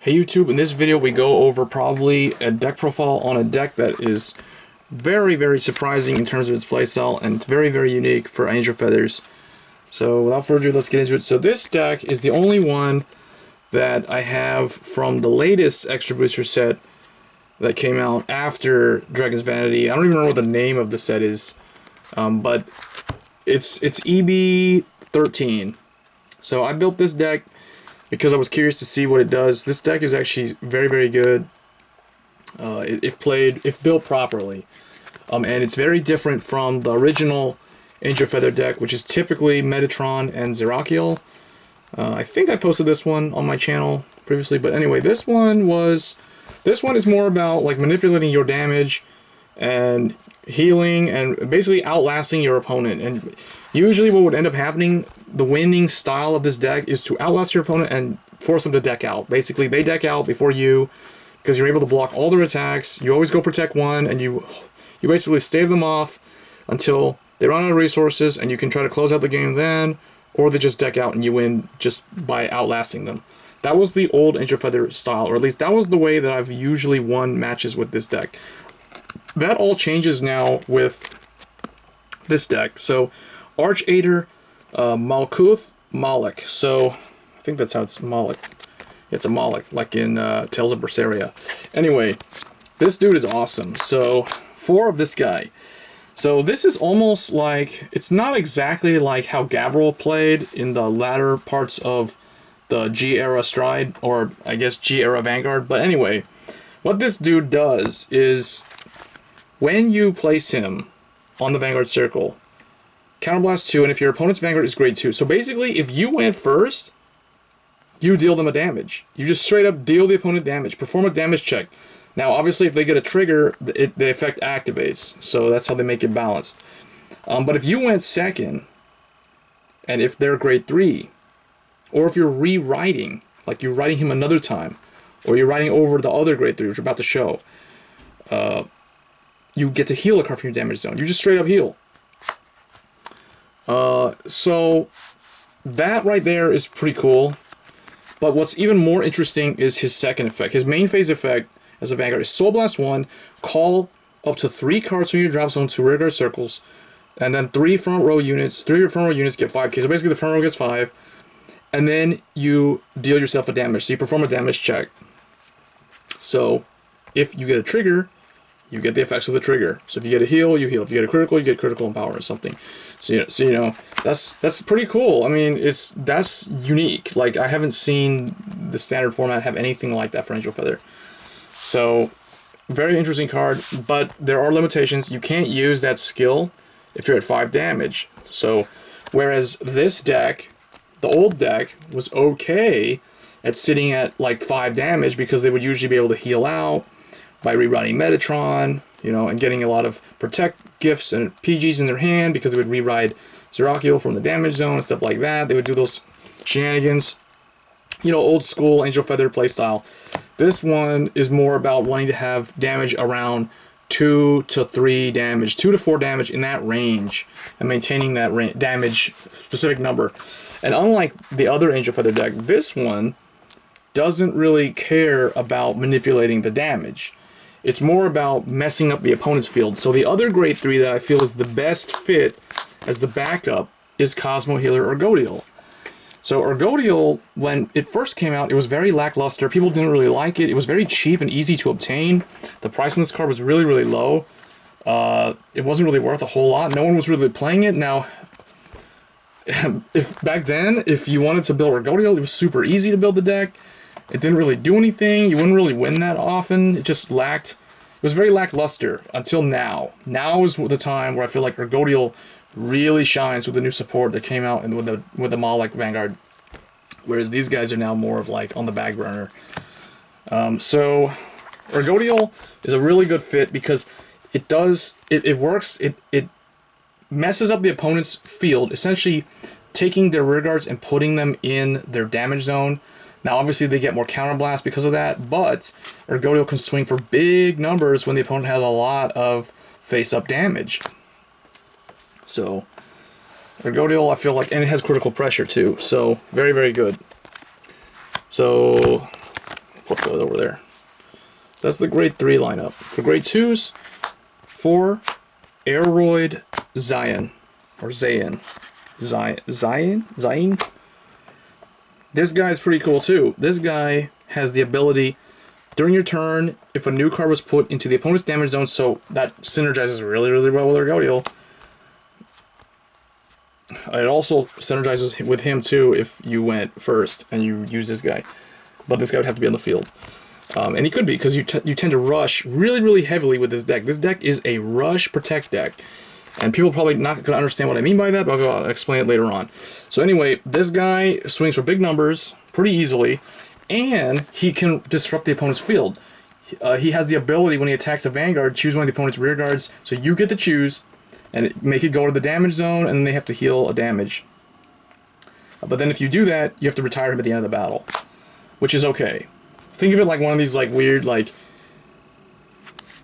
Hey YouTube, in this video we go over probably a deck profile on a deck that is very surprising in terms of its playstyle, and it's very unique for Angel Feathers. So without further ado, let's get into it. So this deck is the only one that I have from the latest Extra Booster set that came out after Dragon's Vanity. I don't even remember what the name of the set is, but it's EB13. So I built this deck because I was curious to see what it does. This deck is actually very good if built properly, and it's very different from the original Angel Feather deck, which is typically Metatron and Ergodial. I think I posted this one on my channel previously, but anyway, this one is more about like manipulating your damage and healing and basically outlasting your opponent. And usually what would end up happening, the winning style of this deck is to outlast your opponent and force them to deck out. Basically, they deck out before you because you're able to block all their attacks. You always go protect one, and you basically stave them off until they run out of resources, and you can try to close out the game then, or they just deck out and you win just by outlasting them. That was the old Angel Feather style, or at least that was the way that I've usually won matches with this deck. That all changes now with this deck. So, Arch-aider Malkuth-melekh. So, I think that's how it's Malek. It's a Malek, like in Tales of Berseria. Anyway, this dude is awesome. So, 4 of this guy. So this is almost like, it's not exactly like how Gavril played in the latter parts of the G-era Stride, or I guess G-era Vanguard. But anyway, what this dude does is, when you place him on the Vanguard circle, counterblast 2, and if your opponent's Vanguard is grade 2. So basically, if you went first, you deal them a damage. You just straight up deal the opponent damage. Perform a damage check. Now, obviously, if they get a trigger, the effect activates. So that's how they make it balanced. But if you went second, and if they're grade 3, or if you're rewriting, like you're writing him another time, or you're writing over the other grade 3, which we're about to show, you get to heal a card from your damage zone. You just straight up heal. So that right there is pretty cool. But what's even more interesting is his second effect. His main phase effect as a Vanguard is Soul Blast 1, call up to 3 cards from your drop zone to rearguard circles, and then 3 front row units. 3 of your front row units get 5k. So basically the front row gets 5, and then you deal yourself a damage. So you perform a damage check. So if you get a trigger, you get the effects of the trigger. So if you get a heal, you heal. If you get a critical, you get critical and power or something. So you know that's pretty cool. I mean, that's unique. Like, I haven't seen the standard format have anything like that for Angel Feather. So very interesting card, but there are limitations. You can't use that skill if you're at 5 damage. So whereas this deck, the old deck, was okay at sitting at like 5 damage because they would usually be able to heal out by rewriting Metatron, you know, and getting a lot of protect gifts and PGs in their hand because they would rewrite Ergodial from the damage zone and stuff like that. They would do those shenanigans, you know, old school Angel Feather playstyle. This one is more about wanting to have damage around 2 to 3 damage, 2 to 4 damage in that range, and maintaining that damage specific number. And unlike the other Angel Feather deck, this one doesn't really care about manipulating the damage. It's more about messing up the opponent's field. So the other grade 3 that I feel is the best fit as the backup is Cosmo Healer Ergodial. So Ergodial, when it first came out, it was very lackluster. People didn't really like it. It was very cheap and easy to obtain. The price on this card was really low. It wasn't really worth a whole lot. No one was really playing it. Now, back then, if you wanted to build Ergodial, it was super easy to build the deck. It didn't really do anything. You wouldn't really win that often. It just lacked. It was very lackluster until now. Now is the time where I feel like Ergodial really shines with the new support that came out and with the Malek Vanguard, whereas these guys are now more of like on the back burner. So Ergodial is a really good fit because it works. It messes up the opponent's field, essentially taking their rear guards and putting them in their damage zone. Now, obviously, they get more counterblast because of that, but Ergodial can swing for big numbers when the opponent has a lot of face-up damage. So, Ergodial, I feel like, and it has critical pressure too, so very good. So, put those over there. That's the grade 3 lineup. For grade 2s, 4 Air-roid Zayin. Or Zayin. Zayin? This guy's pretty cool too. This guy has the ability, during your turn, if a new card was put into the opponent's damage zone, so that synergizes really, really well with Ergodial. It also synergizes with him too if you went first and you use this guy. But this guy would have to be on the field. And he could be, because you tend to rush really, really heavily with this deck. This deck is a rush protect deck. And people are probably not going to understand what I mean by that, but I'll explain it later on. So anyway, this guy swings for big numbers pretty easily, and he can disrupt the opponent's field. He has the ability, when he attacks a Vanguard, choose one of the opponent's rear guards, so you get to choose, and make it go to the damage zone, and then they have to heal a damage. But then if you do that, you have to retire him at the end of the battle, which is okay. Think of it like one of these like weird like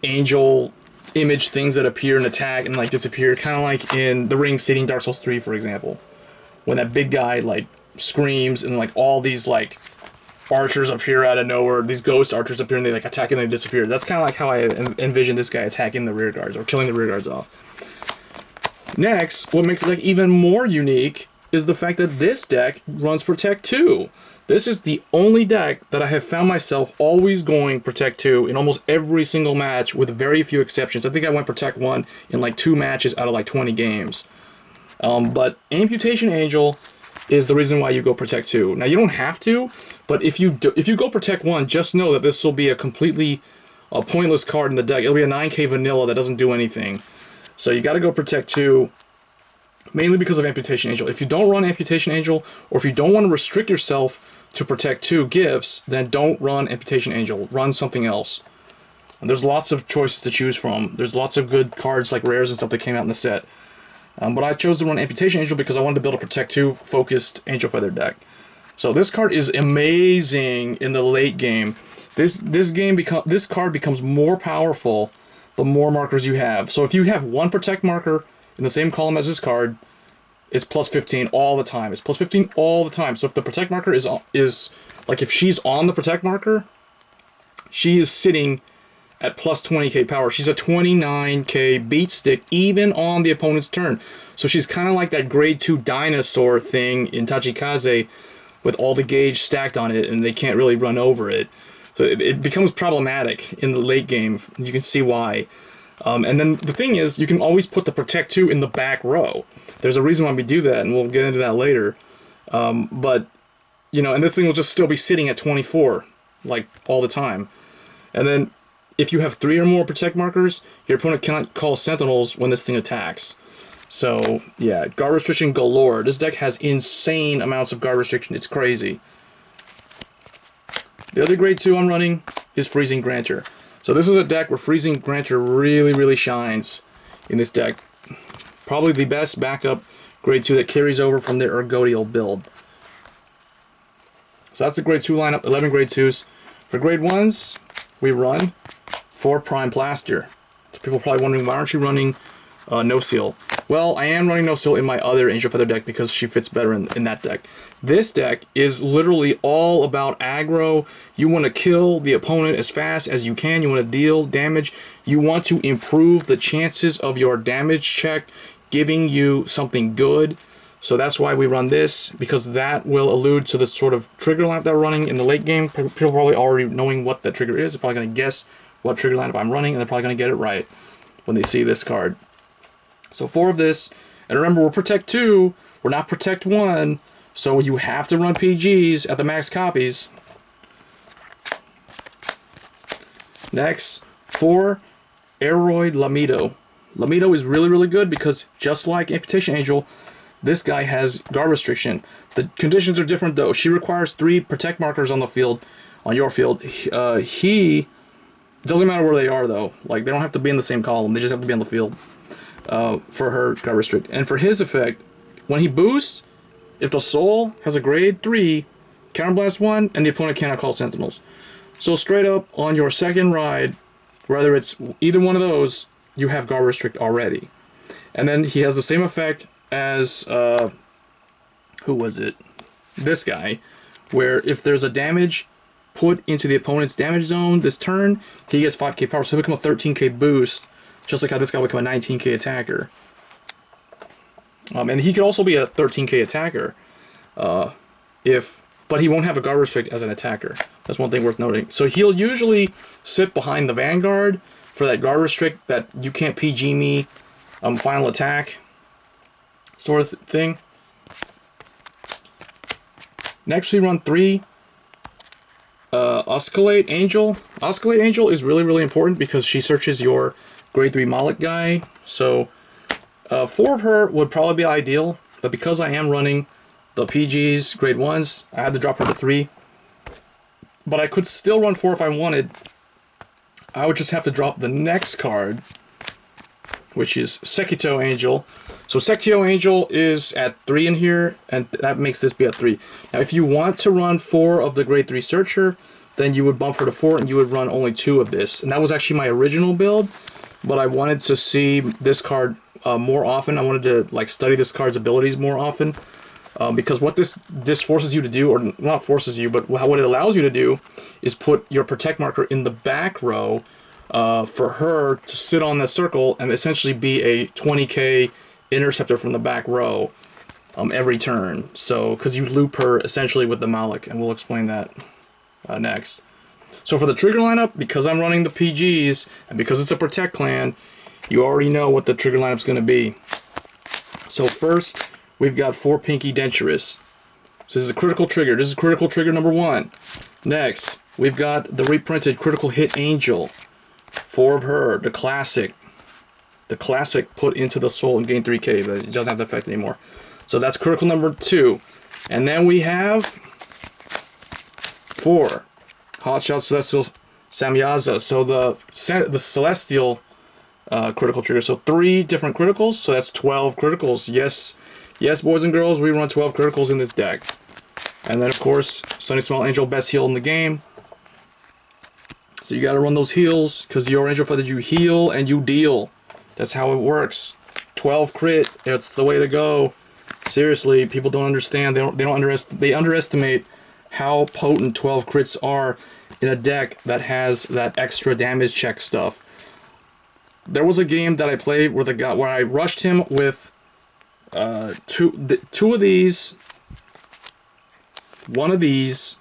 angel image things that appear and attack and like disappear, kind of like in the ring seating Dark Souls 3, for example, when that big guy like screams and like all these like archers appear out of nowhere, these ghost archers appear and they like attack and they disappear. That's kind of like how I envision this guy attacking the rear guards or killing the rear guards off. Next, what makes it like even more unique is the fact that this deck runs Protect 2. This is the only deck that I have found myself always going Protect 2 in almost every single match, with very few exceptions. I think I went Protect 1 in like 2 matches out of like 20 games. But Amputation Angel is the reason why you go Protect 2. Now, you don't have to, but if you go Protect 1, just know that this will be a completely pointless card in the deck. It'll be a 9k vanilla that doesn't do anything. So you got to go Protect 2. Mainly because of Amputation Angel. If you don't run Amputation Angel, or if you don't want to restrict yourself to Protect 2 gifts, then don't run Amputation Angel. Run something else. And there's lots of choices to choose from. There's lots of good cards like rares and stuff that came out in the set. But I chose to run Amputation Angel because I wanted to build a Protect 2 focused Angel Feather deck. So this card is amazing in the late game. This card becomes more powerful the more markers you have. So if you have one Protect marker in the same column as this card, it's plus 15 all the time. It's plus 15 all the time. So if the Protect marker is like, if she's on the Protect marker, she is sitting at plus 20k power. She's a 29k beat stick even on the opponent's turn. So she's kind of like that grade 2 dinosaur thing in Tachikaze with all the gauge stacked on it and they can't really run over it. So it becomes problematic in the late game. You can see why. And then the thing is, you can always put the Protect 2 in the back row. There's a reason why we do that, and we'll get into that later. But, you know, and this thing will just still be sitting at 24, like, all the time. And then, if you have 3 or more Protect markers, your opponent cannot call Sentinels when this thing attacks. So, yeah, guard restriction galore. This deck has insane amounts of guard restriction. It's crazy. The other grade 2 I'm running is Freezing Grantor. So this is a deck where Freezing Grantor really, really shines in this deck. Probably the best backup grade 2 that carries over from the Ergodial build. So that's the grade 2 lineup, 11 grade 2s. For grade 1s, we run 4 Prime Plaster. So people are probably wondering, why aren't you running No Seal? Well, I am running No Seal in my other Angel Feather deck because she fits better in that deck. This deck is literally all about aggro. You want to kill the opponent as fast as you can. You want to deal damage. You want to improve the chances of your damage check, giving you something good. So that's why we run this, because that will allude to the sort of trigger lineup that we're running in the late game. People probably already knowing what that trigger is. They're probably going to guess what trigger lineup I'm running, and they're probably going to get it right when they see this card. So 4 of this, and remember, we're Protect 2, we're not Protect 1, so you have to run PGs at the max copies. Next, 4 Aid-roid Lamedo. Lamedo is really, really good because just like Amputation Angel, this guy has guard restriction. The conditions are different though. She requires 3 Protect markers on the field, on your field. It doesn't matter where they are though. Like, they don't have to be in the same column, they just have to be on the field. For her guard restrict. And for his effect, when he boosts, if the soul has a grade 3, counterblast 1, and the opponent cannot call Sentinels. So straight up on your second ride, whether it's either one of those, you have guard restrict already. And then he has the same effect as who was it? This guy, where if there's a damage put into the opponent's damage zone this turn, he gets 5k power, so he'll become a 13k boost, just like how this guy will become a 19k attacker. And he could also be a 13k attacker, but he won't have a guard restrict as an attacker. That's one thing worth noting. So he'll usually sit behind the Vanguard for that guard restrict that you can't PG me, final attack sort of thing. Next we run 3 Auscultate Angel. Auscultate Angel is really, really important because she searches your grade 3 Malkuth guy. So 4 of her would probably be ideal, but because I am running the PGs, grade 1s, I had to drop her to 3. But I could still run 4 if I wanted. I would just have to drop the next card, which is Sectio Angel. So Sectio Angel is at 3 in here, and that makes this be at 3. Now if you want to run 4 of the grade 3 Searcher, then you would bump her to 4 and you would run only 2 of this. And that was actually my original build, but I wanted to see this card more often. I wanted to like study this card's abilities more often. Because what this forces you to do, or not forces you, but what it allows you to do is put your protect marker in the back row for her to sit on the circle and essentially be a 20k interceptor from the back row every turn. So, because you loop her essentially with the Malkuth, and we'll explain that next. So for the trigger lineup, because I'm running the PGs, and because it's a protect clan, you already know what the trigger lineup's going to be. So first, we've got 4 Pinky Denturist. So this is a critical trigger. This is critical trigger number 1. Next, we've got the reprinted critical hit Angel. 4 of her, the classic. The classic put into the soul and gain 3k, but it doesn't have the effect anymore. So that's critical number 2. And then we have 4 Hotshot Celestial Samyaza. So the Celestial critical trigger. So 3 different criticals. So that's 12 criticals. Yes, boys and girls, we run 12 criticals in this deck. And then, of course, Sunny Small Angel, best heal in the game. So you gotta run those heals, because your Angel Feather, you heal and you deal. That's how it works. 12 crit, it's the way to go. Seriously, people don't understand. They underestimate how potent 12 crits are in a deck that has that extra damage check stuff. There was a game that I played where I rushed him with two of these, one of these,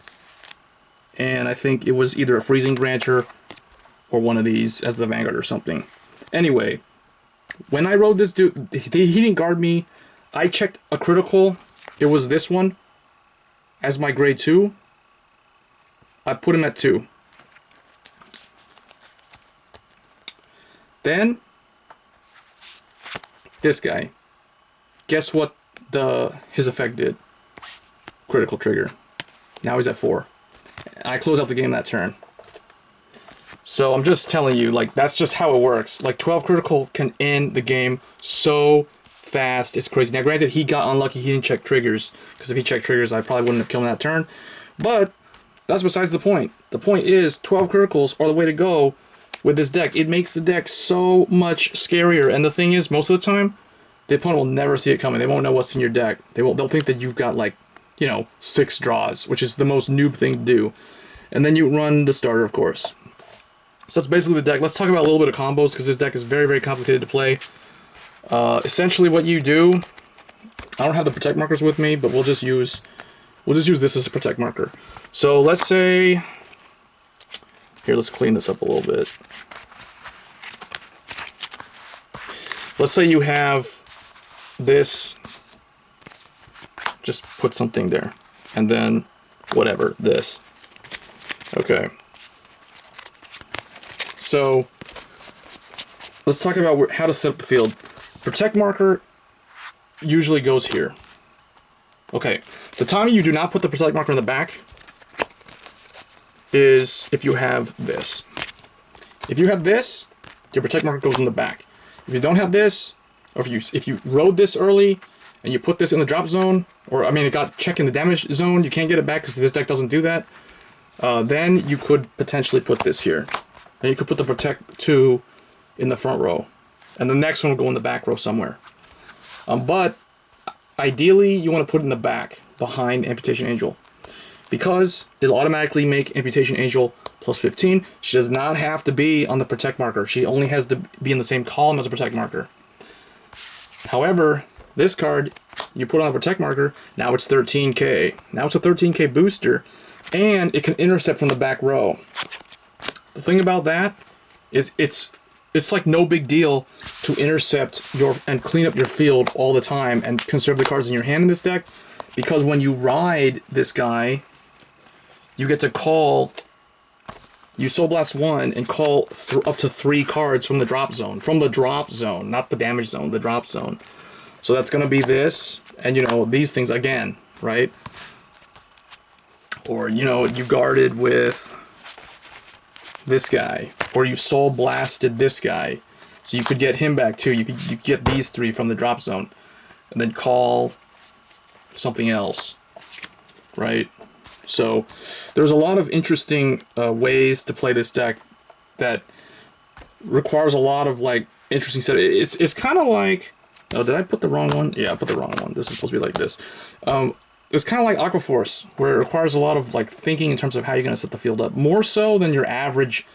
and I think it was either a Freezing Granter or one of these as the Vanguard or something. Anyway, when I rode this dude, he didn't guard me. I checked a critical. It was this one as my grade 2. I put him at 2. Then this guy. Guess what his effect did? Critical trigger. Now he's at 4. I close out the game that turn. So I'm just telling you, like, that's just how it works. Like, 12 critical can end the game so fast. It's crazy. Now, granted, he got unlucky. He didn't check triggers. Because if he checked triggers, I probably wouldn't have killed him that turn. But that's besides the point. The point is, 12 criticals are the way to go with this deck. It makes the deck so much scarier. And the thing is, most of the time, the opponent will never see it coming. They won't know what's in your deck. They'll think that you've got, like, 6 draws, which is the most noob thing to do. And then you run the starter, of course. So that's basically the deck. Let's talk about a little bit of combos, because this deck is very, very complicated to play. Essentially what you do, I don't have the protect markers with me, but we'll just use this as a protect marker. So let's say, here, let's clean this up a little bit. Let's say you have this, just put something there, and then whatever, this. Okay. So let's talk about how to set up the field. Protect marker usually goes here. Okay, the time you do not put the protect marker in the back is if you have this. If you have this, your protect marker goes in the back. If you don't have this, or if you rode this early and you put this in the drop zone, or I mean it got checked in the damage zone, you can't get it back because this deck doesn't do that. Then you could potentially put this here. And you could put the Protect 2 in the front row. And the next one will go in the back row somewhere. But ideally, you want to put it in the back, behind Amputation Angel. because it'll automatically make Amputation Angel plus 15. She does not have to be on the protect marker. She only has to be in the same column as a protect marker. However, this card, you put on a protect marker, now it's 13k. Now it's a 13k booster, and it can intercept from the back row. The thing about that is it's like no big deal to intercept and clean up your field all the time and conserve the cards in your hand in this deck, because when you ride this guy, you get to call, you Soul Blast 1 and call up to 3 cards from the drop zone. From the drop zone, not the damage zone, the drop zone. So that's going to be this, and you know, these things again, right? Or, you know, you guarded with this guy, or you Soul Blasted this guy. So you could get him back too. You could get these 3 from the drop zone, and then call something else, right? So there's a lot of interesting ways to play this deck that requires a lot of like interesting set. It's kind of like, oh, did I put the wrong one? Yeah, I put the wrong one. This is supposed to be like this. It's kind of like Aqua Force, where it requires a lot of like thinking in terms of how you're going to set the field up, more so than your average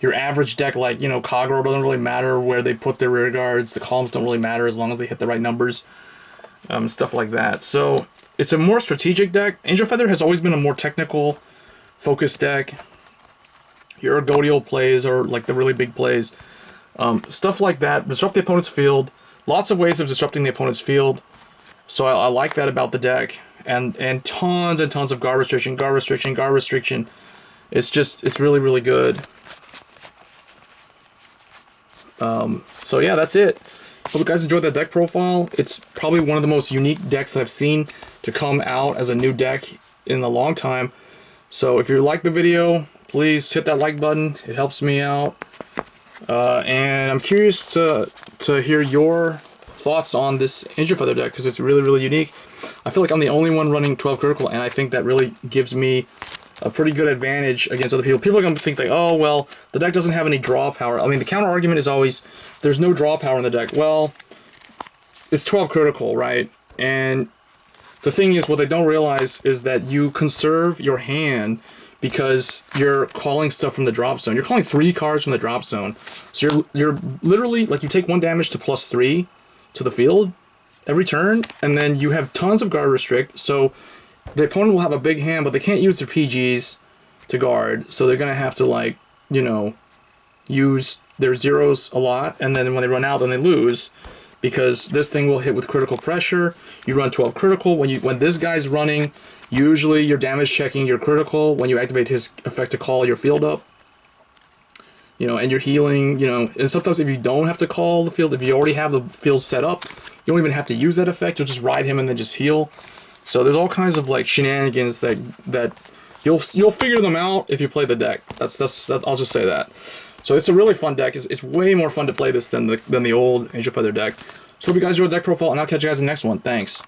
deck. Like, you know, Kagero doesn't really matter where they put their rear guards. The columns don't really matter as long as they hit the right numbers, stuff like that. So it's a more strategic deck. Angel Feather has always been a more technical focused deck. Your Ergodial plays are like the really big plays. Stuff like that. Disrupt the opponent's field. Lots of ways of disrupting the opponent's field. So I like that about the deck. And tons and tons of guard restriction, guard restriction, guard restriction. It's really, really good. So yeah, that's it. Hope you guys enjoyed that deck profile. It's probably one of the most unique decks that I've seen to come out as a new deck in a long time. So if you like the video, please hit that like button. It helps me out. And I'm curious to hear your thoughts on this Angel Feather deck, because it's really, really unique. I feel like I'm the only one running 12 critical, and I think that really gives me a pretty good advantage against other people. People are going to think like, oh, well, the deck doesn't have any draw power. I mean, the counter argument is always, there's no draw power in the deck. Well, it's 12 critical, right? And the thing is, what they don't realize is that you conserve your hand because you're calling stuff from the drop zone. You're calling 3 cards from the drop zone. So you're literally, like, you take 1 damage to +3 to the field every turn, and then you have tons of guard restrict, so the opponent will have a big hand, but they can't use their PGs to guard, so they're going to have to, like, you know, use their zeros a lot, and then when they run out, then they lose, because this thing will hit with critical pressure. You run 12 critical. When this guy's running, usually you're damage checking your critical when you activate his effect to call your field up. You know, and you're healing, you know, and sometimes if you don't have to call the field, if you already have the field set up, you don't even have to use that effect. You'll just ride him and then just heal. So there's all kinds of like shenanigans that you'll figure them out if you play the deck. That's I'll just say that. So it's a really fun deck. It's way more fun to play this than the old Angel Feather deck. So hope you guys enjoyed the deck profile, and I'll catch you guys in the next one. Thanks.